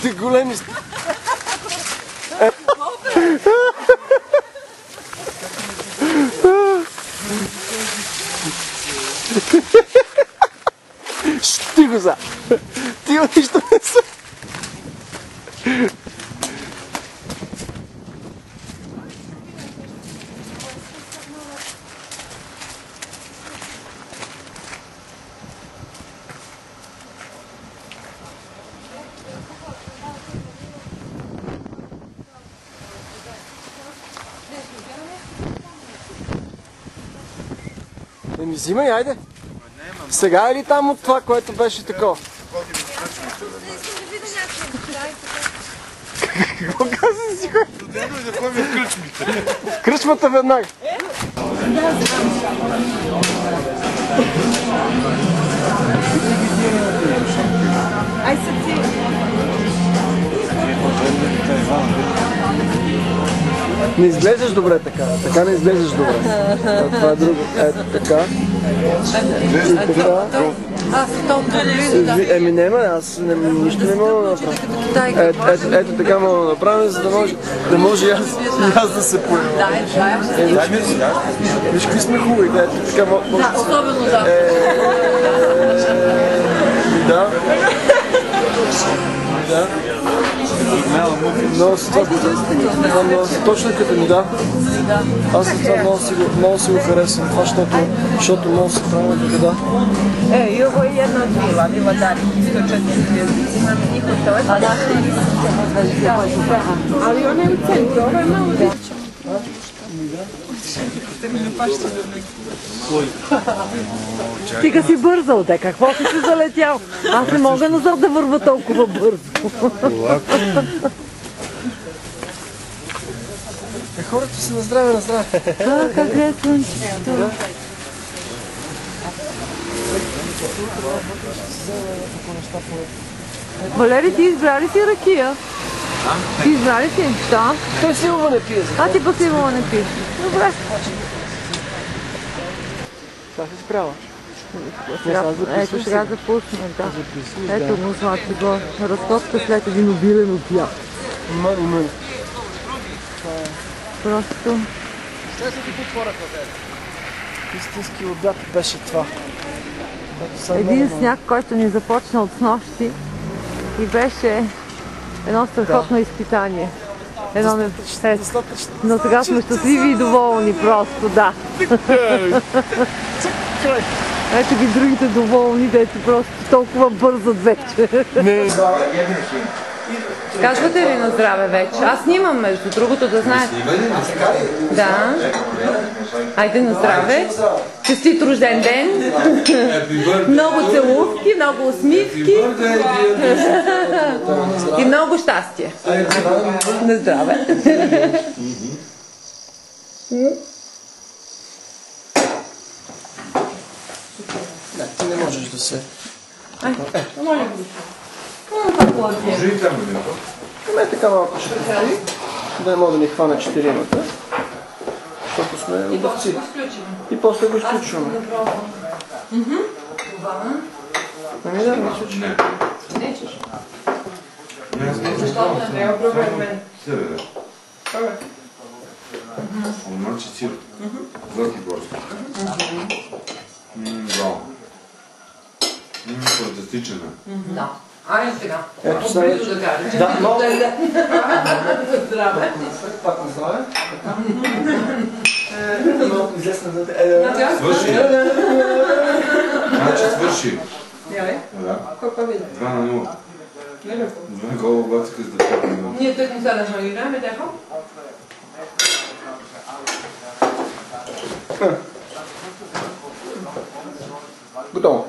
Ти големи... Ти го за! Ти го нищо не са! Еми взимай, айде! Сега или там от това, което беше такова? Какво каза си, кой? Да ходим в кръчмите. В кръчмата веднага. Ай са ти! Не изглеждаш добре така. Така не изглеждаш добре. Това е друго. Ето така. И така. Аз толкова близо, да. Еми нема, аз нищо не мога да направя. Ето така мога да направим, за да може аз да се появя. Виж какви сме хубави, ето така може... Да, особено да. Да. Да. Много си това точно като ми да. Аз за това много си го харесвам. Това, защото много се правя така да. I ovo je jedna od vila Dari, 104 zvijezdice, imam njihov telefon. Ali ona je u centru, ovo je malo veća. Стига си бързал, де, какво си се залетял? Аз не мога назад да върва толкова бързо. Хората са на здраве, на здраве. Как е слънчето? Валери, ти избра ли си ракия? Ти избра ли си? Да. Той силово не пие. А ти по-силово не пиеш. Добре. Това се спрява. Ето сега запусна, да. Ето му злати го. Разкопка след един обилен опят. Мън. Просто... Ще се ти потворяха, истински обяд беше това. Един сняг, който ни започна от снощи и беше едно страхотно изпитание. Но сега сме щастливи и доволни просто, да. Ето ги другите доволни, дето просто толкова бързат вече. Казвате ли на здраве вече? Аз снимам между другото, да знаете. Да. Айде на здраве. Честит рожден ден. Много целувки, много усмивки. И много щастие. На здраве. Ти не можеш да се... Моля ви. Може и там да Ме така малко ще постои, да не мога да ни хвана четиримата, защото сме удавци. И после го изключваме. Ами да, мисля, че... Nećeš? Zašto ne treba probati mene? Sebe da. Probaj. Ovo noći cir. Zlati gorski. Bravo. Фантастична. Да. Айде сега. Ето сега. Близо да кажа. Да, много. Здраве. Пак на здраве. Малко излезна за... Свърши. Значи свърши. Jel'i? Да. Kako vidi? 2:0. Lijepo. Два гола бацаха за 2:0. Nije tek ni sada smo igrame, tako? Готово.